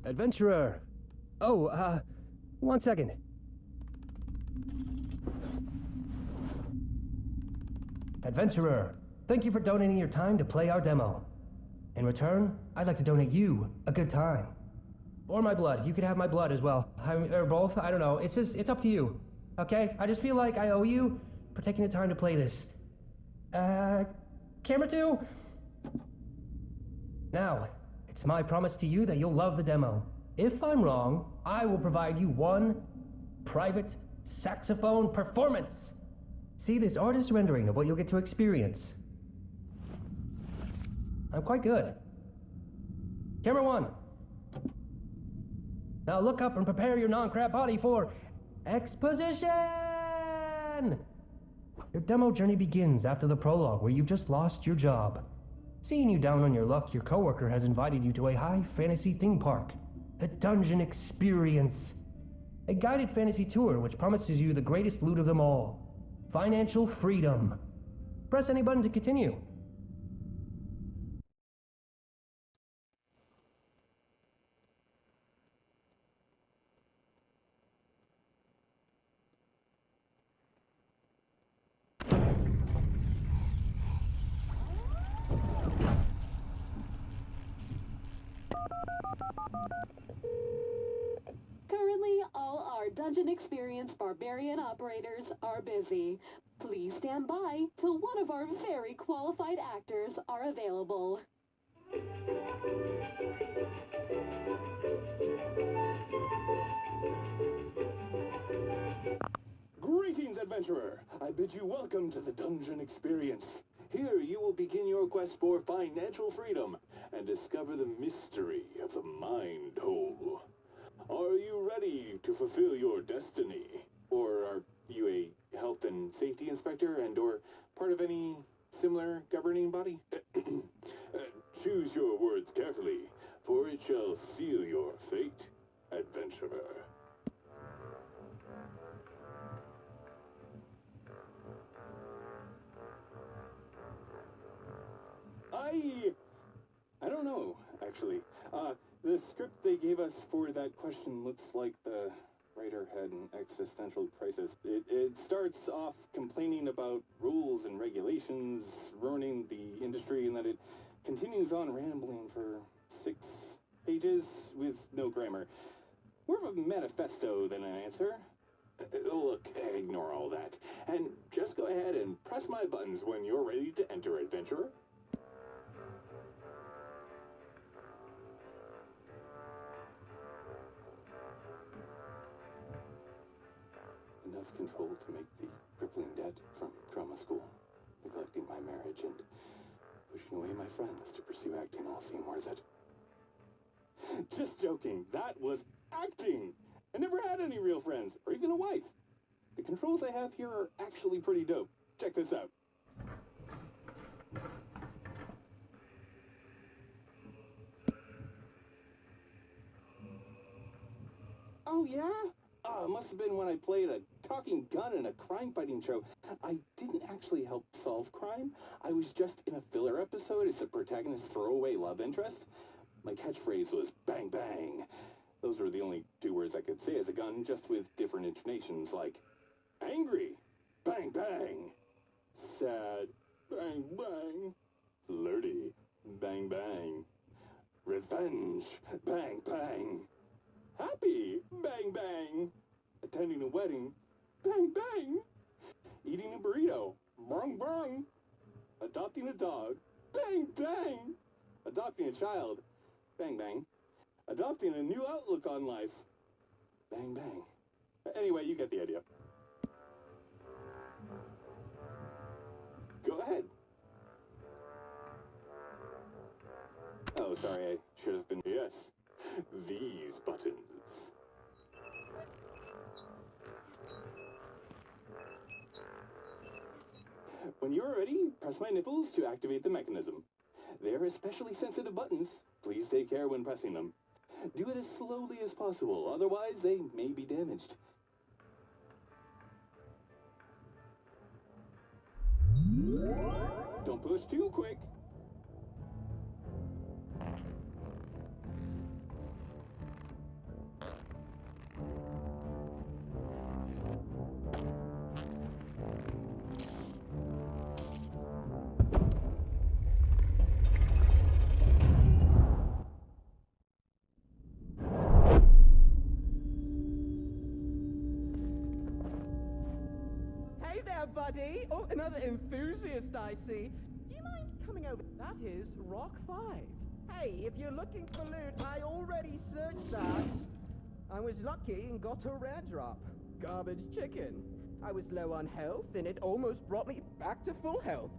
Adventurer! Oh, one second. Adventurer, thank you for donating your time to play our demo. In return, I'd like to donate you a good time. Or my blood. You could have my blood as well. Or both. I don't know. It's up to you. Okay? I just feel like I owe you for taking the time to play this. Camera 2? Now, it's my promise to you that you'll love the demo. If I'm wrong, I will provide you one private saxophone performance. See this artist rendering of what you'll get to experience. I'm quite good. Camera 1. Now look up and prepare your non-crab body for exposition! Your demo journey begins after the prologue where you've just lost your job. Seeing you down on your luck, your coworker has invited you to a high fantasy theme park, the Dungeon Experience. A guided fantasy tour which promises you the greatest loot of them all. Financial freedom. Press any button to continue. Currently, all our Dungeon Experience Barbarian operators are busy. Please stand by till one of our very qualified actors are available. Greetings, adventurer! I bid you welcome to the Dungeon Experience. Here you will begin your quest for financial freedom and discover the mystery of the mind hole. Are you ready to fulfill your destiny? Or are you a health and safety inspector or part of any similar governing body? Choose your words carefully, for it shall seal your fate, adventurer. I don't know, actually. The script they gave us for that question looks like the writer had an existential crisis. It starts off complaining about rules and regulations ruining the industry, and that it continues on rambling for 6 pages with no grammar. More of a manifesto than an answer. Look, ignore all that. And just go ahead and press my buttons when you're ready to enter, adventurer. Enough control to make the crippling debt from drama school, neglecting my marriage, and pushing away my friends to pursue acting all seem worth it. Just joking. That was acting. I never had any real friends, or even a wife. The controls I have here are actually pretty dope. Check this out. Oh, yeah? It must have been when I played a talking gun in a crime-fighting show. I didn't actually help solve crime. I was just in a filler episode as the protagonist's throwaway love interest. My catchphrase was bang bang. Those were the only 2 words I could say as a gun, just with different intonations, like angry, bang bang, sad, bang bang, flirty, bang bang, revenge, bang bang, happy, bang bang, attending a wedding, bang bang, eating a burrito, brung brung, adopting a dog, bang bang, adopting a child, bang bang, adopting a new outlook on life, bang bang. Anyway, you get the idea. Go ahead. Oh, sorry, I should have been... Yes, these buttons. When you're ready, press my nipples to activate the mechanism. They're especially sensitive buttons. Please take care when pressing them. Do it as slowly as possible, otherwise they may be damaged. Don't push too quick. Daddy! Oh, another enthusiast, I see. Do you mind coming over? That is Rock 5. Hey, if you're looking for loot, I already searched that. I was lucky and got a rare drop. Garbage chicken. I was low on health, and it almost brought me back to full health.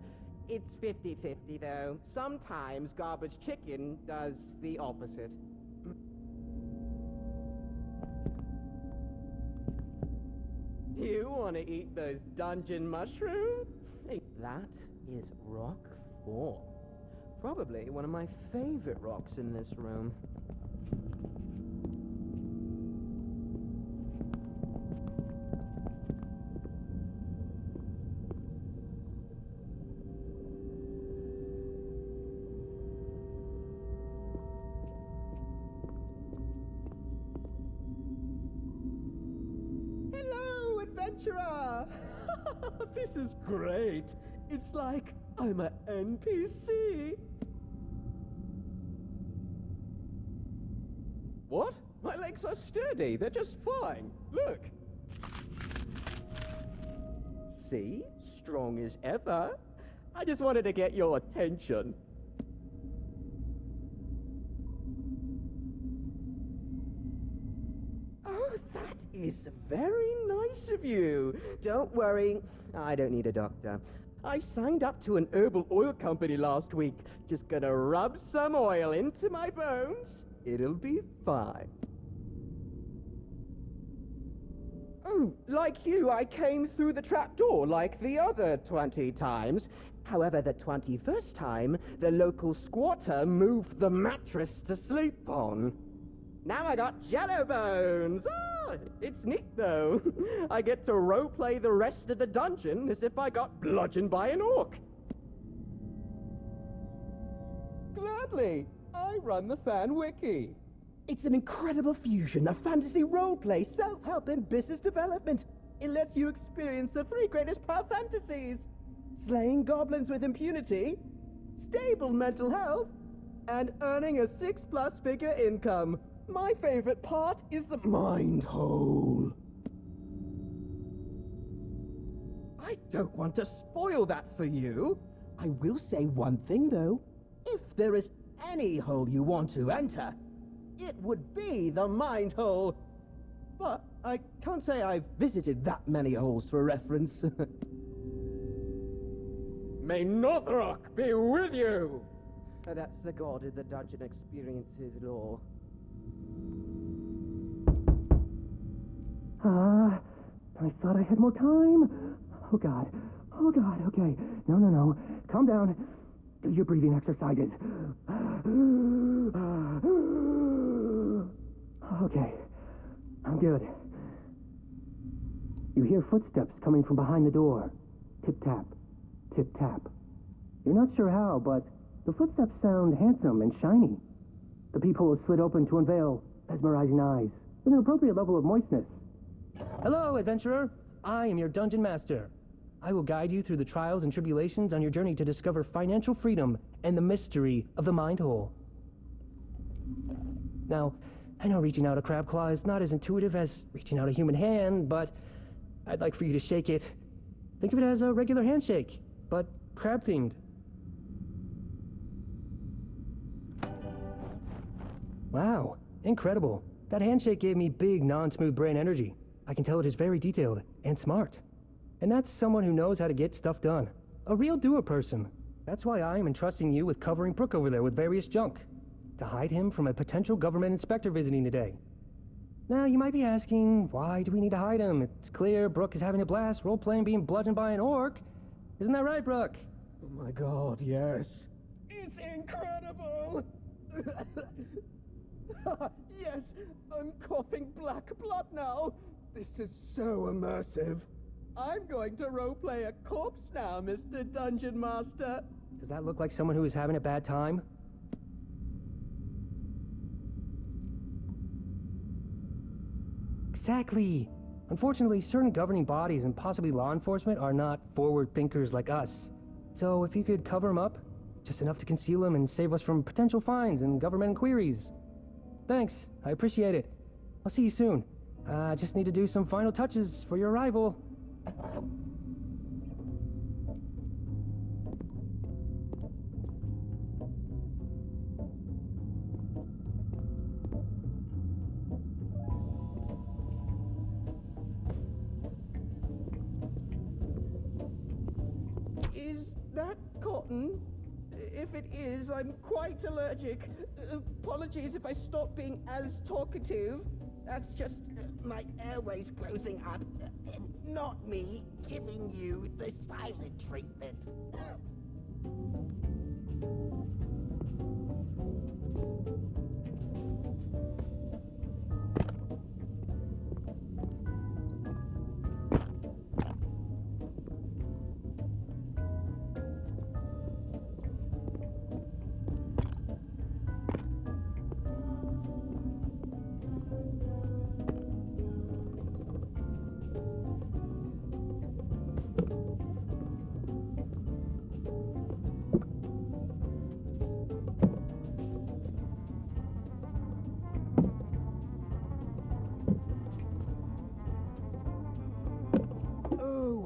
It's 50-50, though. Sometimes garbage chicken does the opposite. You want to eat those dungeon mushrooms? That is Rock 4. Probably one of my favorite rocks in this room. Hello, adventurer! This is great. It's like I'm an NPC. What? My legs are sturdy. They're just fine. Look. See? Strong as ever. I just wanted to get your attention. Oh, that is very nice of you. Don't worry. I don't need a doctor. I signed up to an herbal oil company last week. Just gonna rub some oil into my bones. It'll be fine. Oh, like you, I came through the trapdoor like the other 20 times. However, the 21st time, the local squatter moved the mattress to sleep on. Now I got jello bones! Oh, it's neat though. I get to roleplay the rest of the dungeon as if I got bludgeoned by an orc. Gladly. I run the fan wiki. It's an incredible fusion of fantasy roleplay, self-help, and business development. It lets you experience the 3 greatest power fantasies: slaying goblins with impunity, stable mental health, and earning a 6+ figure income. My favorite part is the mind hole. I don't want to spoil that for you. I will say one thing though. If there is any hole you want to enter, it would be the mind hole. But I can't say I've visited that many holes for reference. May Northrok be with you! That's the god of the dungeon experiences law. I thought I had more time. Oh god, okay. No. Calm down. Do your breathing exercises. Okay, I'm good. You hear footsteps coming from behind the door. Tip-tap, tip-tap. You're not sure how, but the footsteps sound handsome and shiny. The peephole is slid open to unveil mesmerizing eyes with an appropriate level of moistness. Hello, adventurer. I am your dungeon master. I will guide you through the trials and tribulations on your journey to discover financial freedom and the mystery of the mind hole. Now, I know reaching out a crab claw is not as intuitive as reaching out a human hand, but I'd like for you to shake it. Think of it as a regular handshake, but crab-themed. Wow, incredible. That handshake gave me big, non-smooth brain energy. I can tell it is very detailed and smart. And that's someone who knows how to get stuff done. A real doer person. That's why I am entrusting you with covering Brooke over there with various junk. To hide him from a potential government inspector visiting today. Now, you might be asking, why do we need to hide him? It's clear Brooke is having a blast role-playing being bludgeoned by an orc. Isn't that right, Brooke? Oh my god, yes. It's incredible! Yes, I'm coughing black blood now. This is so immersive. I'm going to roleplay a corpse now, Mr. Dungeon Master. Does that look like someone who is having a bad time? Exactly. Unfortunately, certain governing bodies and possibly law enforcement are not forward thinkers like us. So if you could cover them up, just enough to conceal them and save us from potential fines and government inquiries. Thanks, I appreciate it. I'll see you soon. I just need to do some final touches for your arrival. that cotton? If it is, I'm quite allergic. Apologies if I stop being as talkative. That's just my airways closing up. Not me giving you the silent treatment.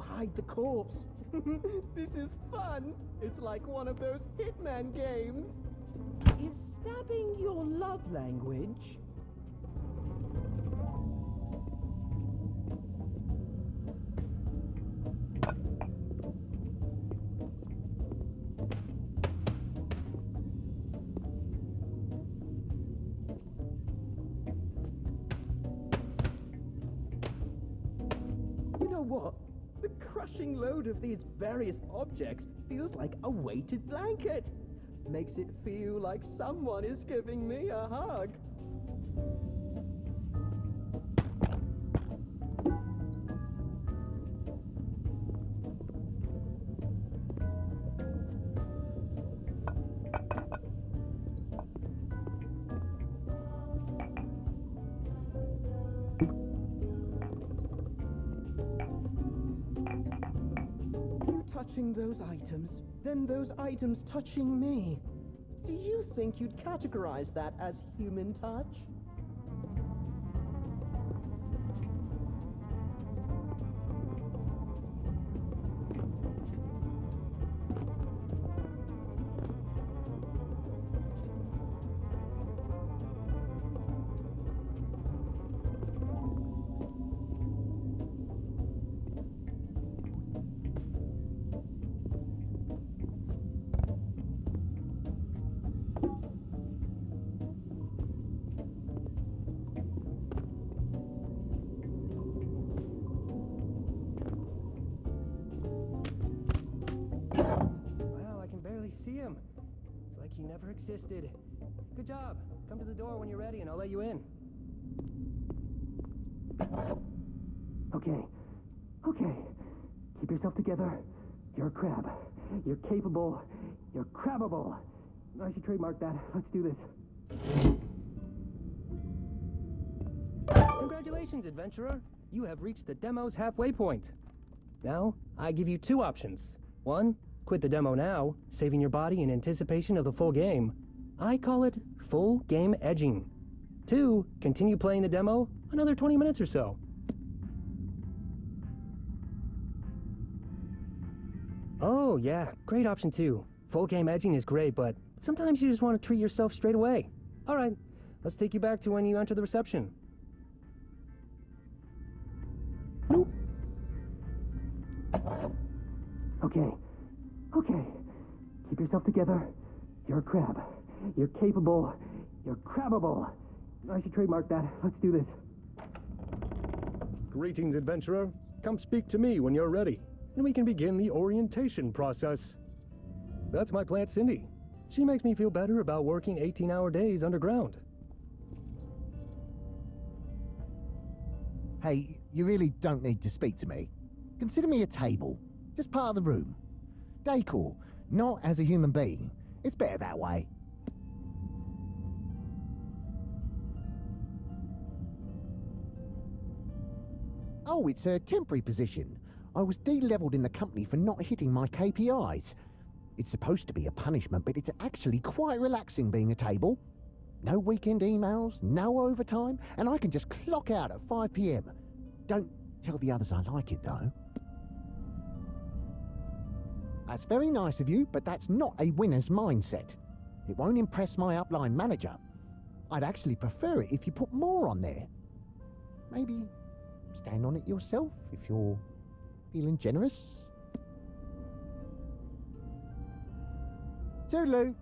Hide the corpse. This is fun. It's like one of those Hitman games. Is stabbing your love language? You know what? The crushing load of these various objects feels like a weighted blanket. Makes it feel like someone is giving me a hug. Touching those items, then those items touching me. Do you think you'd categorize that as human touch? See him. It's like he never existed. Good job. Come to the door when you're ready and I'll let you in. Okay. Keep yourself together. You're a crab. You're capable. You're crabbable. I should trademark that. Let's do this. Congratulations, adventurer. You have reached the demo's halfway point. Now, I give you two options. One, quit the demo now, saving your body in anticipation of the full game. I call it full game edging. 2, continue playing the demo another 20 minutes or so. Oh yeah, great option too. Full game edging is great, but sometimes you just want to treat yourself straight away. Alright, let's take you back to when you enter the reception. Nope. Okay. Keep yourself together. You're a crab. You're capable. You're crabbable. I should trademark that. Let's do this. Greetings, adventurer. Come speak to me when you're ready, and we can begin the orientation process. That's my plant, Cindy. She makes me feel better about working 18-hour days underground. Hey, you really don't need to speak to me. Consider me a table, just part of the room. Decor, not as a human being. It's better that way. Oh, it's a temporary position. I was de-leveled in the company for not hitting my KPIs. It's supposed to be a punishment, but it's actually quite relaxing being a table. No weekend emails, no overtime, and I can just clock out at 5 PM. Don't tell the others I like it, though. That's very nice of you, but that's not a winner's mindset. It won't impress my upline manager. I'd actually prefer it if you put more on there. Maybe stand on it yourself if you're feeling generous. Toodaloo.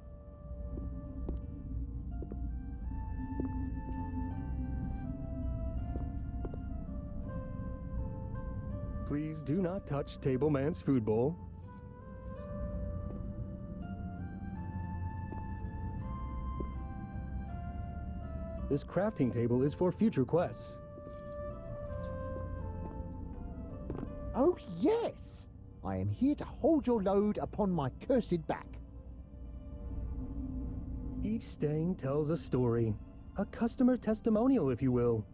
Please do not touch Tableman's food bowl. This crafting table is for future quests. Oh, yes! I am here to hold your load upon my cursed back. Each stain tells a story. A customer testimonial, if you will.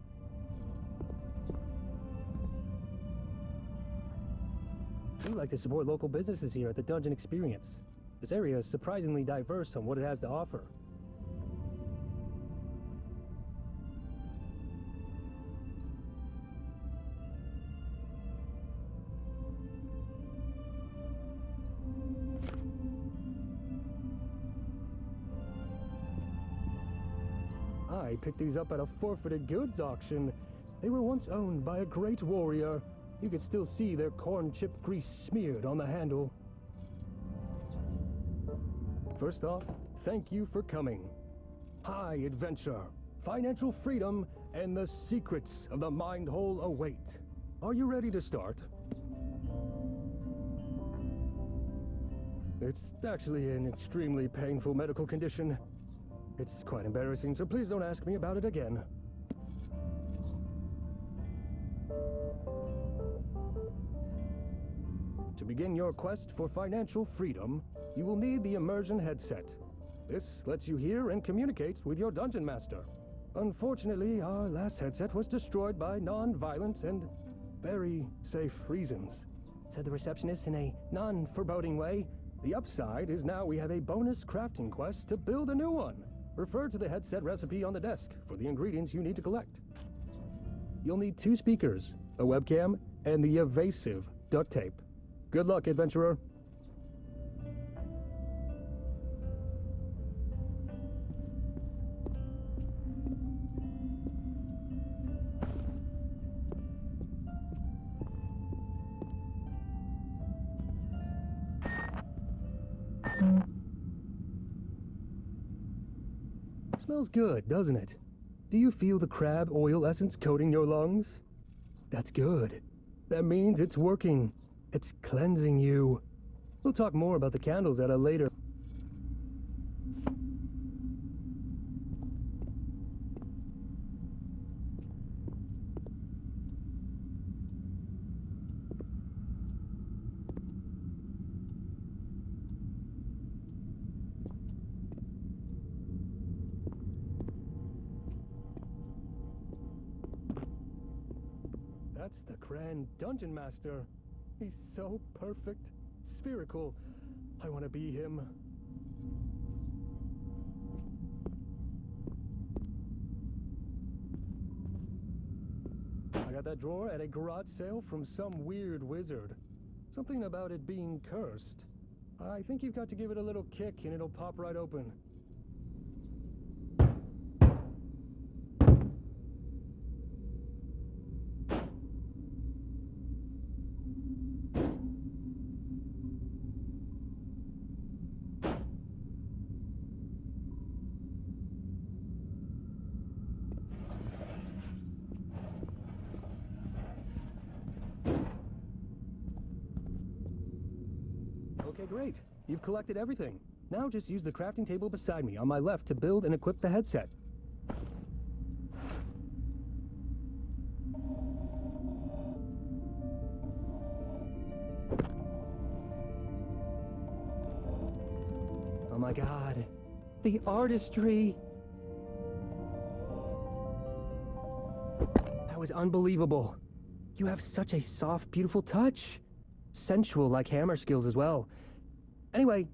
We like to support local businesses here at the Dungeon Experience. This area is surprisingly diverse on what it has to offer. I picked these up at a forfeited goods auction. They were once owned by a great warrior. You could still see their corn chip grease smeared on the handle. First off, thank you for coming. High adventure, financial freedom, and the secrets of the mind hole await. Are you ready to start? It's actually an extremely painful medical condition. It's quite embarrassing, so please don't ask me about it again. To begin your quest for financial freedom, you will need the immersion headset. This lets you hear and communicate with your dungeon master. Unfortunately, our last headset was destroyed by non-violent and very safe reasons, said the receptionist in a non-foreboding way. The upside is now we have a bonus crafting quest to build a new one. Refer to the headset recipe on the desk for the ingredients you need to collect. You'll need 2 speakers, a webcam, and the evasive duct tape. Good luck, adventurer. Smells good, doesn't it? Do you feel the crab oil essence coating your lungs? That's good. That means it's working. It's cleansing you. We'll talk more about the candles at a later... That's the Grand Dungeon Master. He's so perfect, spherical. I want to be him. I got that drawer at a garage sale from some weird wizard. Something about it being cursed. I think you've got to give it a little kick and it'll pop right open. Okay, great. You've collected everything. Now just use the crafting table beside me on my left to build and equip the headset. Oh my god. The artistry! That was unbelievable. You have such a soft, beautiful touch. Sensual like hammer skills as well. Anyway,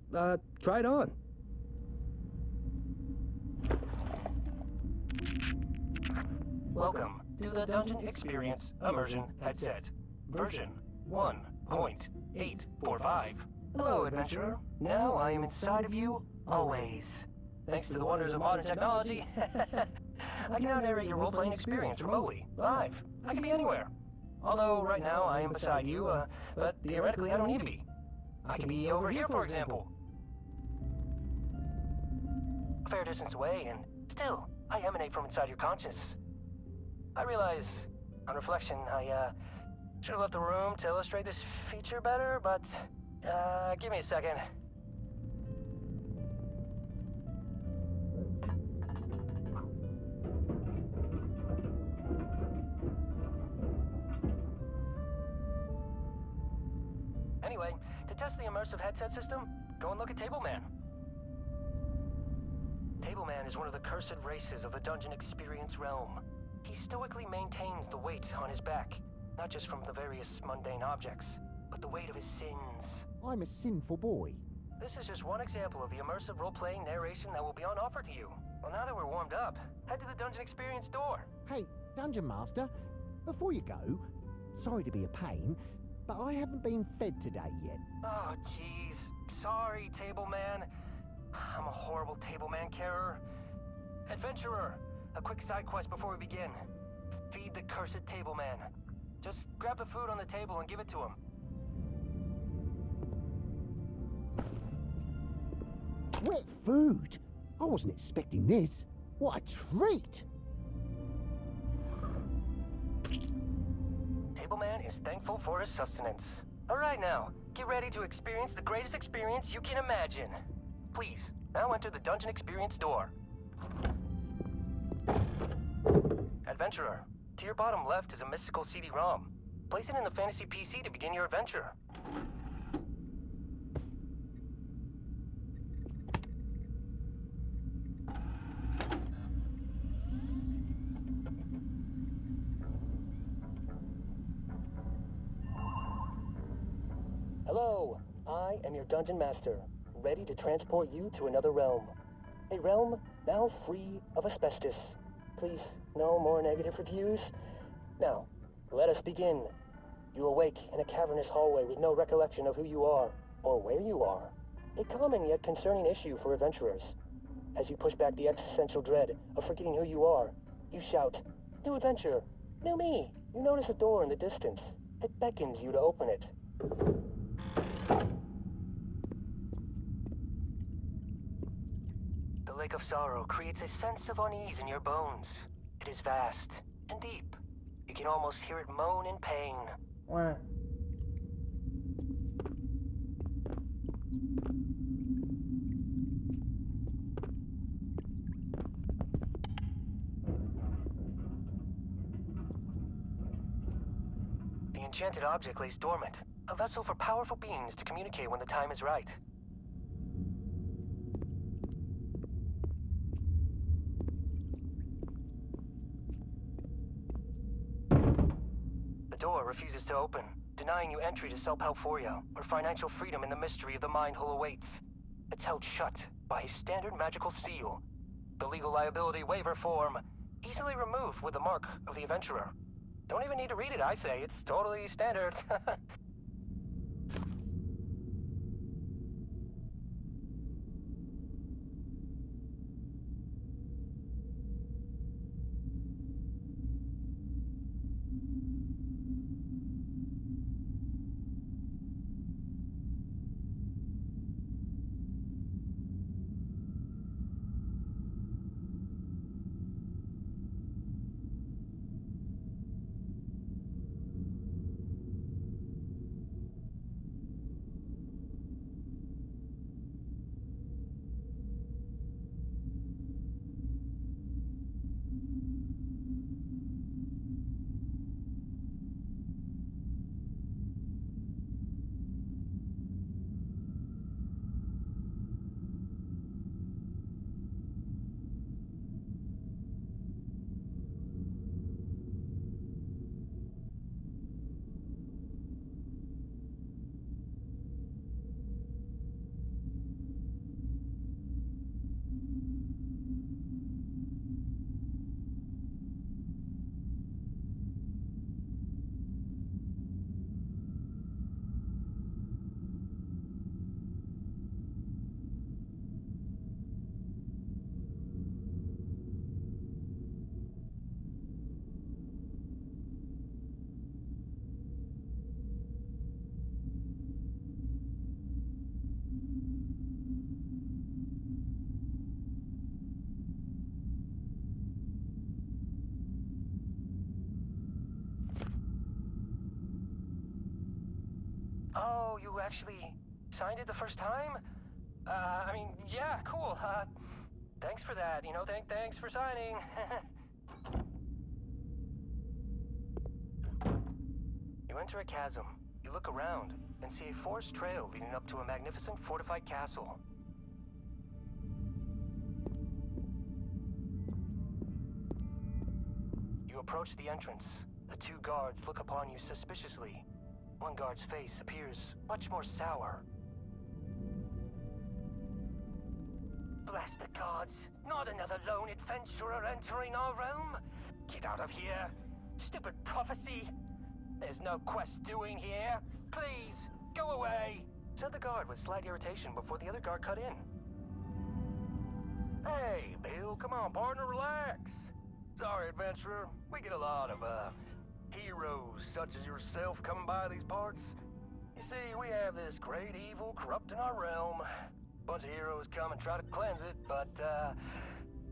try it on. Welcome to the Dungeon Experience Immersion Headset, version 1.845. Hello, adventurer. Now I am inside of you, always. Thanks to the wonders of modern technology, I can now narrate your role-playing experience remotely, live. I can be anywhere. Although right now I am beside you, but theoretically I don't need to be. I could be over here, for example. fair distance away, and still, I emanate from inside your conscience. I realize, on reflection, I should have left the room to illustrate this feature better, but give me a second. Anyway, to test the immersive headset system, go and look at Tableman. Tableman is one of the cursed races of the dungeon experience realm. He stoically maintains the weight on his back, not just from the various mundane objects, but the weight of his sins. I'm a sinful boy. This is just one example of the immersive role-playing narration that will be on offer to you. Well, now that we're warmed up, head to the dungeon experience door. Hey, Dungeon Master, before you go, sorry to be a pain, but I haven't been fed today yet. Oh, jeez. Sorry, Tableman. I'm a horrible Tableman carer. Adventurer, a quick side quest before we begin. Feed the cursed Tableman. Just grab the food on the table and give it to him. Wet food? I wasn't expecting this. What a treat! Tableman is thankful for his sustenance. All right now, get ready to experience the greatest experience you can imagine. Please, now enter the dungeon experience door. Adventurer, to your bottom left is a mystical CD-ROM. Place it in the fantasy PC to begin your adventure. Hello, I am your dungeon master, ready to transport you to another realm. A realm now free of asbestos. Please, no more negative reviews. Now, let us begin. You awake in a cavernous hallway with no recollection of who you are, or where you are. A common yet concerning issue for adventurers. As you push back the existential dread of forgetting who you are, you shout, "New adventure! New me!" You notice a door in the distance. It beckons you to open it. The Lake of Sorrow creates a sense of unease in your bones. It is vast and deep. You can almost hear it moan in pain. The enchanted object lays dormant, a vessel for powerful beings to communicate when the time is right. The door refuses to open, denying you entry to Self-Helphoria, where financial freedom in the mystery of the mind hole awaits. It's held shut by a standard magical seal. The legal liability waiver form, easily removed with the mark of the adventurer. Don't even need to read it, I say. It's totally standard. you actually signed it the first time? Yeah, cool. Thanks for that, thanks for signing. You enter a chasm. You look around and see a forest trail leading up to a magnificent fortified castle. You approach the entrance. The two guards look upon you suspiciously. One guard's face appears much more sour. Bless the gods! Not another lone adventurer entering our realm! Get out of here! Stupid prophecy! There's no quest doing here! Please, go away! Said the guard with slight irritation before the other guard cut in. Hey, Bill, come on, partner, relax! Sorry, adventurer. We get a lot of, heroes such as yourself coming by these parts. You see, we have this great evil corrupting our realm. Bunch of heroes come and try to cleanse it, but,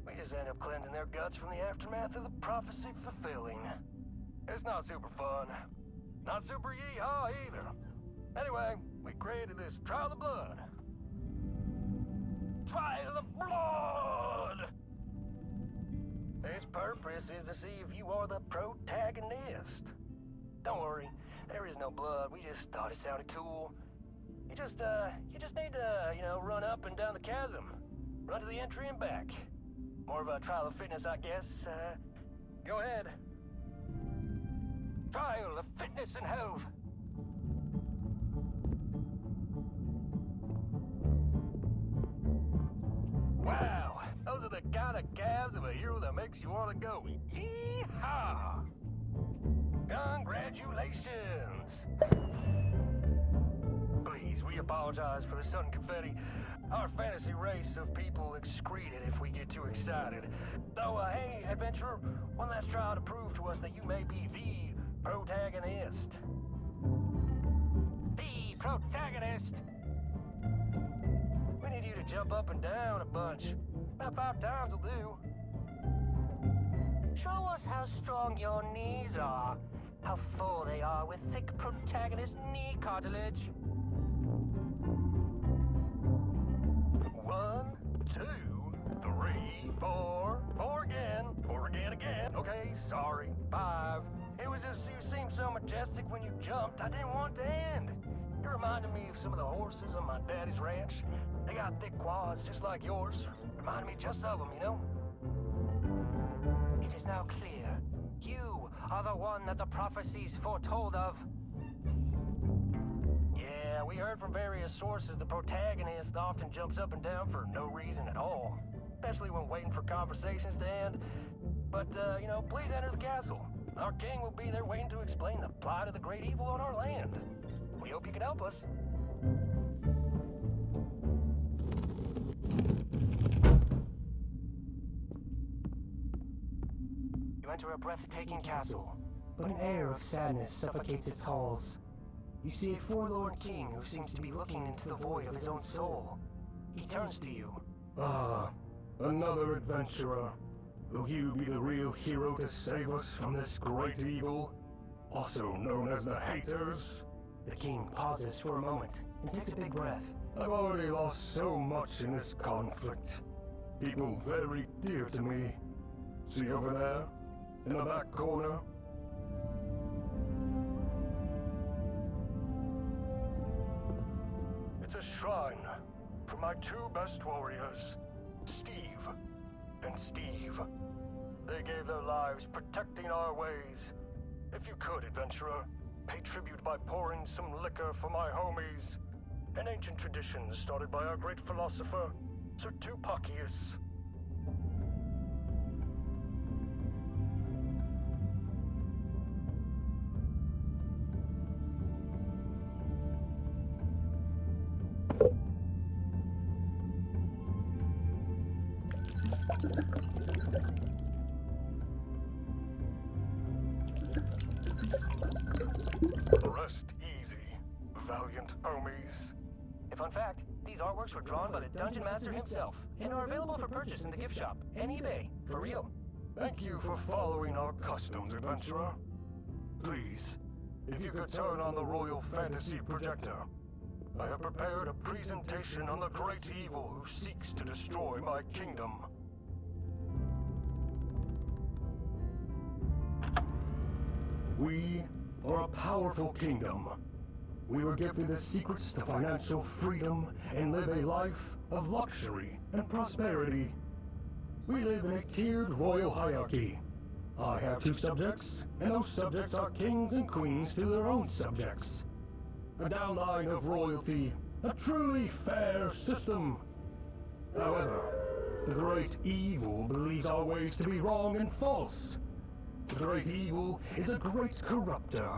we just end up cleansing their guts from the aftermath of the prophecy fulfilling. It's not super fun. Not super yee-haw either. Anyway, we created this Trial of Blood. Trial of Blood! Its purpose is to see if you are the protagonist. Don't worry, there is no blood. We just thought it sounded cool. You just need to, run up and down the chasm. Run to the entry and back. More of a trial of fitness, I guess. Go ahead. Trial of fitness and health. Wow, those are the kind of calves of a hero that makes you want to go. Yee-haw! Congratulations! Please, we apologize for the sudden confetti. Our fantasy race of people excrete it if we get too excited. Though, hey, adventurer, one last trial to prove to us that you may be the protagonist. The protagonist! We need you to jump up and down a bunch. About 5 times will do. Show us how strong your knees are. How full they are with thick protagonist knee cartilage. 1, 2, 3, 4. 4 again. 4 again. Okay, sorry. 5. It was just you seemed so majestic when you jumped. I didn't want to end. You reminded me of some of the horses on my daddy's ranch. They got thick quads just like yours. Reminded me just of them, It is now clear. You are the one that the prophecies foretold of. Yeah, we heard from various sources the protagonist often jumps up and down for no reason at all. Especially when waiting for conversations to end. But, please enter the castle. Our king will be there waiting to explain the plight of the great evil on our land. We hope you can help us. You enter a breathtaking castle, but an air of sadness suffocates its halls. You see a forlorn king who seems to be looking into the void of his own soul. He turns to you. Ah, another adventurer. Will you be the real hero to save us from this great evil, also known as the Haters? The king pauses for a moment and takes a big breath. I've already lost so much in this conflict. People very dear to me. See over there? In the back corner? It's a shrine for my 2 best warriors, Steve and Steve. They gave their lives protecting our ways. If you could, adventurer, pay tribute by pouring some liquor for my homies. An ancient tradition started by our great philosopher, Sir Tupacius. Rest easy, valiant homies. A fun fact, these artworks were drawn by the Dungeon Master himself and are available for purchase in the gift shop and eBay, for real. Thank you for following our customs, adventurer. Please, if you could turn on the Royal Fantasy Projector, I have prepared a presentation on the great evil who seeks to destroy my kingdom. We are a powerful kingdom. We were gifted the secrets to financial freedom and live a life of luxury and prosperity. We live in a tiered royal hierarchy. I have 2 subjects, and those subjects are kings and queens to their own subjects. A downline of royalty, a truly fair system. However, the great evil believes our ways to be wrong and false. The great evil is a great corrupter.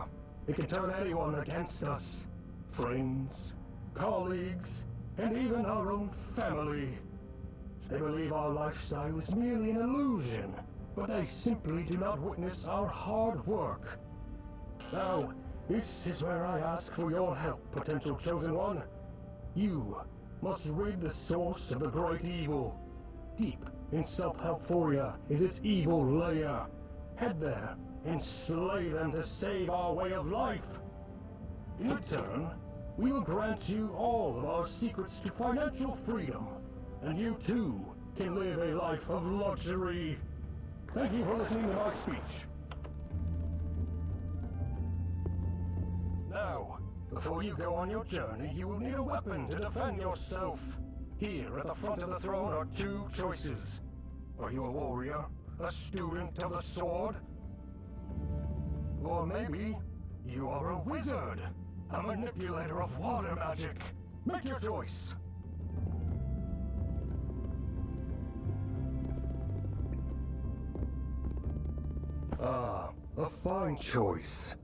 It can turn anyone against us. Friends, colleagues, and even our own family. They believe our lifestyle is merely an illusion, but they simply do not witness our hard work. Now, this is where I ask for your help, potential chosen one. You must rid the source of the great evil. Deep in Self-Helphoria is its evil lair. Head there and slay them to save our way of life. In return, we will grant you all of our secrets to financial freedom, and you too can live a life of luxury. Thank you for listening to my speech. Now, before you go on your journey, you will need a weapon to defend yourself. Here at the front of the throne are 2 choices. Are you a warrior? A student of the sword? Or maybe you are a wizard, a manipulator of water magic. Make your choice. Ah, a fine choice.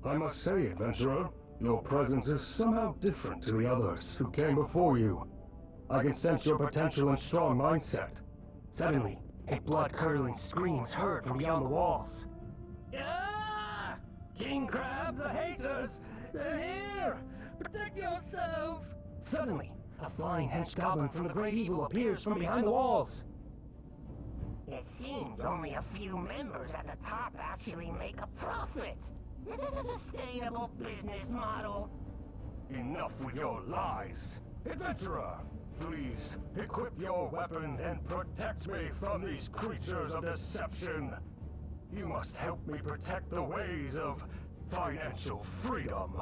I must say, adventurer, your presence is somehow different to the others who came before you. I can sense your potential and strong mindset. Suddenly, a blood-curdling scream is heard from beyond the walls. Ah! King Crab, the haters! They're here! Protect yourself! Suddenly, a flying hench goblin from the great evil appears from behind the walls. It seems only a few members at the top actually make a profit. Is this a sustainable business model? Enough with your lies! Adventurer, please equip your weapon and protect me from these creatures of deception. You must help me protect the ways of financial freedom.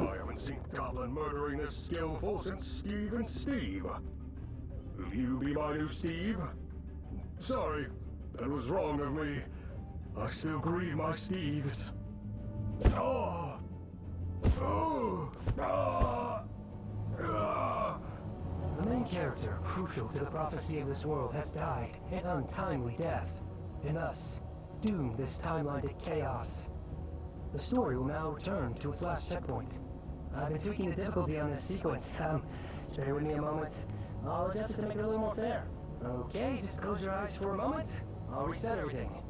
I haven't seen Goblin murdering this skillful since Steve and Steve. Will you be my new Steve? Sorry, that was wrong of me. I still grieve my Steves. Oh! Oh! Ah! Ah! The main character, crucial to the prophecy of this world, has died an untimely death, and thus doomed this timeline to chaos. The story will now return to its last checkpoint. I've been tweaking the difficulty on this sequence. Just bear with me a moment. I'll adjust it to make it a little more fair. Okay, just close your eyes for a moment. I'll reset everything.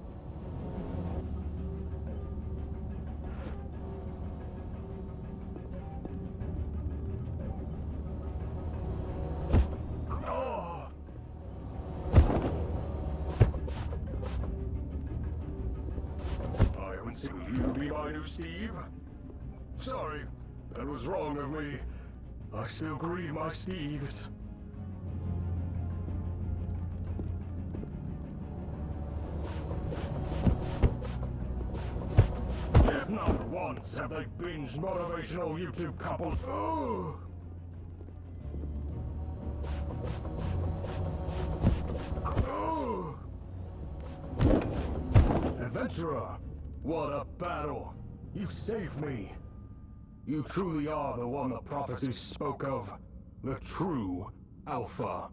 Will you be my new Steve? Sorry, that was wrong of me. I still grieve my Steves. Not once have they binged motivational YouTube couples. Oh! Oh! Adventurer, what a battle! You saved me. You truly are the one the prophecies spoke of. The true Alpha.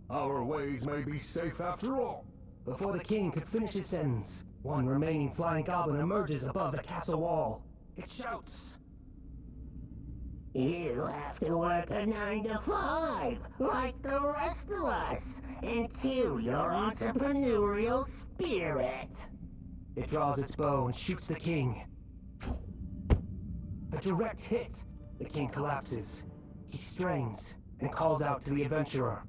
Our ways may be safe after all. Before the king could finish his sentence, one remaining flying goblin emerges above the castle wall. It shouts, You have to work a 9 to 5, like the rest of us, and cue your entrepreneurial spirit. It draws its bow and shoots the king. A direct hit. The king collapses. He strains and calls out to the adventurer.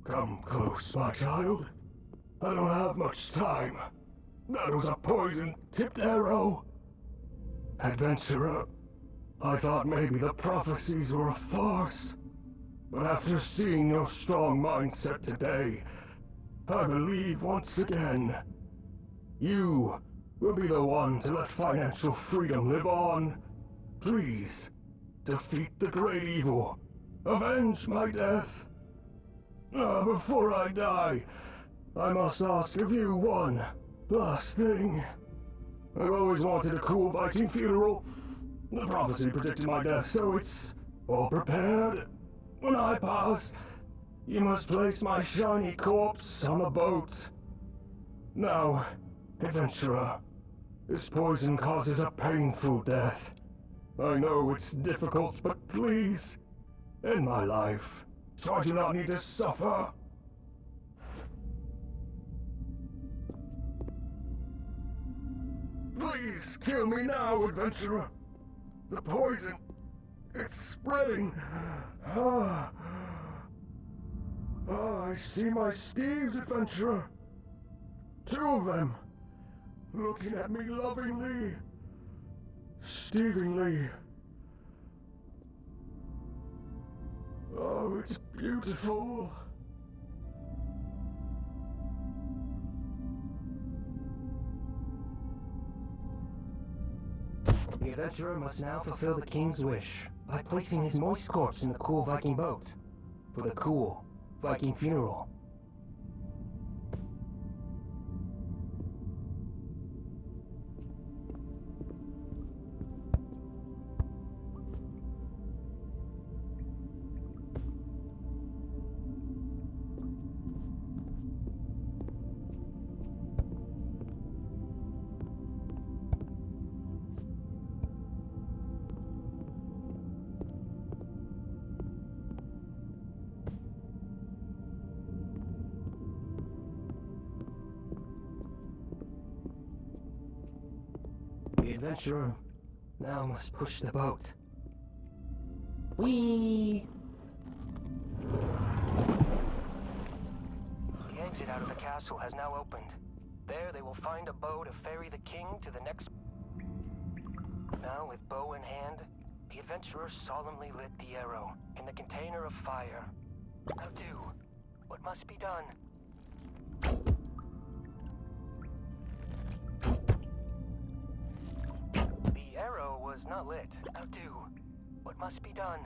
Come close, my child. I don't have much time. That was a poison-tipped arrow. Adventurer, I thought maybe the prophecies were a farce. But after seeing your strong mindset today, I believe once again, you will be the one to let financial freedom live on. Please, defeat the great evil. Avenge my death. Before I die, I must ask of you one last thing. I've always wanted a cool Viking funeral. The prophecy predicted my death, so it's all prepared. When I pass, you must place my shiny corpse on a boat. Now, adventurer, this poison causes a painful death. I know it's difficult, but please, end my life, so I do not need to suffer. Please, kill me now, adventurer. The poison, it's spreading. I see my steeds, adventurer. 2 of them, looking at me lovingly, Stevingly. Oh, it's beautiful. The adventurer must now fulfill the king's wish by placing his moist corpse in the cool Viking boat for the cool Viking funeral. The adventurer now must push the boat. Whee! The exit out of the castle has now opened. There they will find a bow to ferry the king to the next... Now, with bow in hand, the adventurer solemnly lit the arrow in the container of fire. Now do what must be done. The arrow was not lit. Now do what must be done.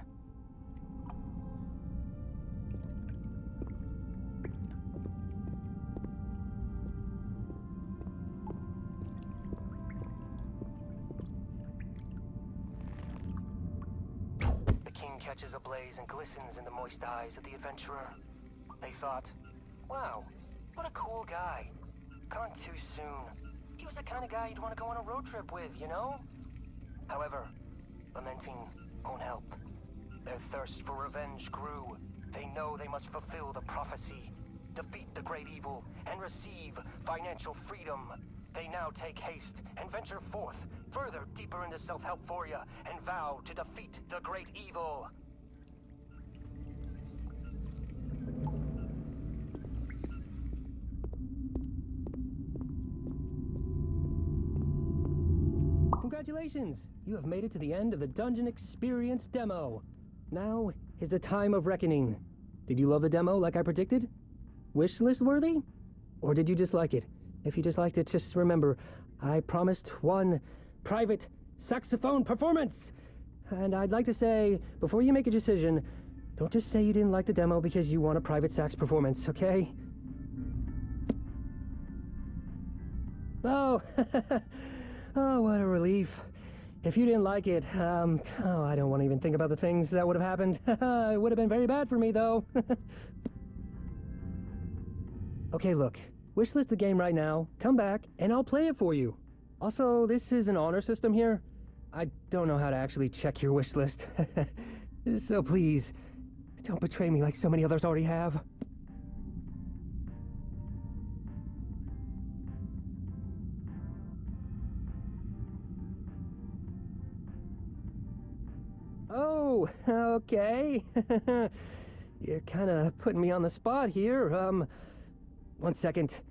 The king catches a blaze and glistens in the moist eyes of the adventurer. They thought, wow, what a cool guy. Gone too soon. He was the kind of guy you'd want to go on a road trip with, you know? However, lamenting won't help. Their thirst for revenge grew. They know they must fulfill the prophecy, defeat the great evil, and receive financial freedom. They now take haste and venture forth, further deeper into self-helphoria, and vow to defeat the great evil. Congratulations! You have made it to the end of the Dungeon Experience demo. Now is the time of reckoning. Did you love the demo like I predicted? Wishlist worthy? Or did you dislike it? If you disliked it, just remember, I promised one private saxophone performance! And I'd like to say, before you make a decision, don't just say you didn't like the demo because you want a private sax performance, okay? Oh, oh, what a relief. If you didn't like it, oh, I don't want to even think about the things that would have happened. It would have been very bad for me, though. Okay, look. Wishlist the game right now, come back, and I'll play it for you. Also, this is an honor system here. I don't know how to actually check your wishlist. So please, don't betray me like so many others already have. Oh, okay. You're kinda putting me on the spot here. 1 second.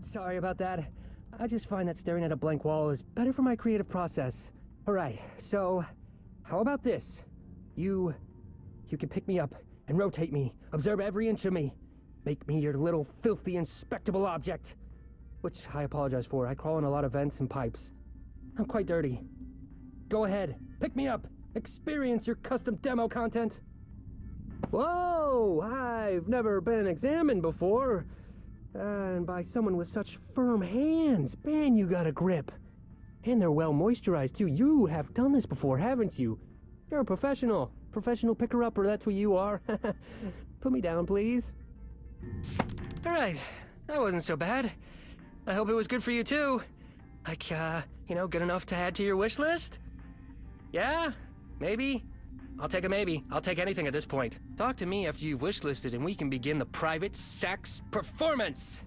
Sorry about that. I just find that staring at a blank wall is better for my creative process. Alright, so how about this? You can pick me up and rotate me, observe every inch of me. Make me your little filthy inspectable object. Which I apologize for, I crawl in a lot of vents and pipes. I'm quite dirty. Go ahead, pick me up, experience your custom demo content. Whoa, I've never been examined before. And by someone with such firm hands. Man, you got a grip. And they're well moisturized too. You have done this before, haven't you? You're a professional. Professional picker-upper, that's what you are. Put me down, please. Alright, that wasn't so bad. I hope it was good for you too. Like, good enough to add to your wish list? Yeah? Maybe? I'll take a maybe. I'll take anything at this point. Talk to me after you've wish listed and we can begin the private sex performance.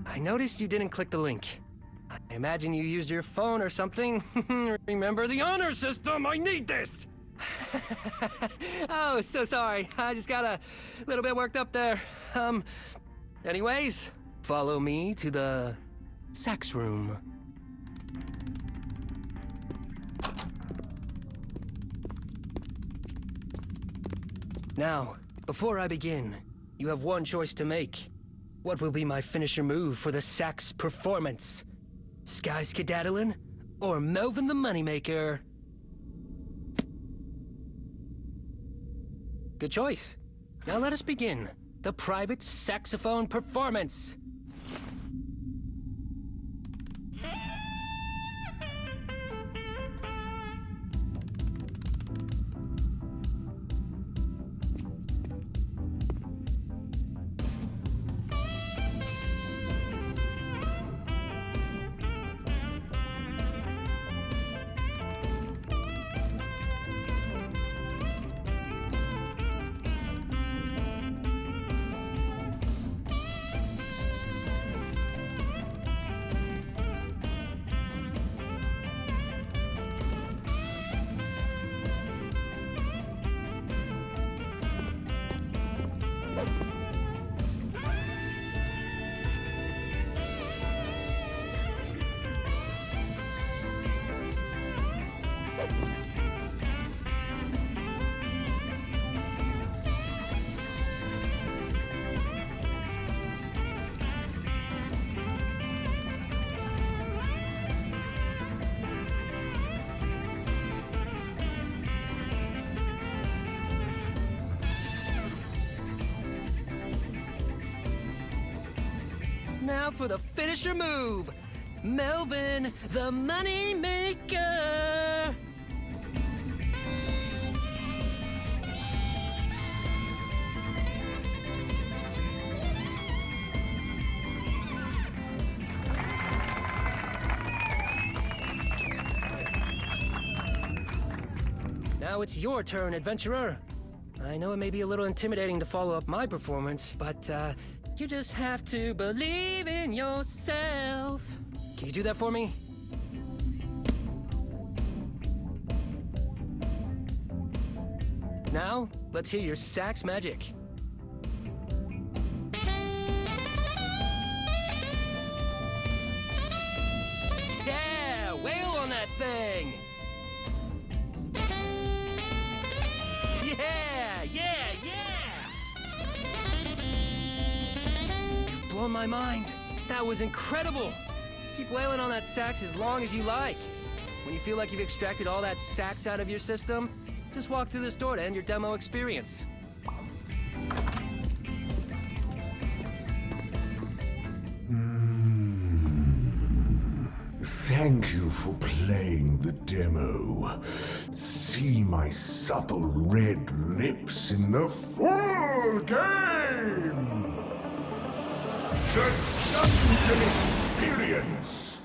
I noticed you didn't click the link. I imagine you used your phone or something. Remember the honor system, I need this! Oh, so sorry. I just got a little bit worked up there. Anyways, follow me to the sex room. Now, before I begin, you have one choice to make. What will be my finisher move for the sax performance? Sky Skedaddlin' or Melvin the Moneymaker? Good choice. Now let us begin the private saxophone performance. Now for the finisher move, Melvin the Moneymaker. Now it's your turn, adventurer. I know it may be a little intimidating to follow up my performance, but you just have to believe in yourself. Can you do that for me? Now, let's hear your sax magic. Yeah, wail on that thing! Yeah, yeah, yeah! You've blown my mind. That was incredible. Keep wailing on that sax as long as you like. When you feel like you've extracted all that sax out of your system, just walk through this door to end your demo experience. Thank you for playing the demo. See my supple red lips in the full game! The Dungeon Experience!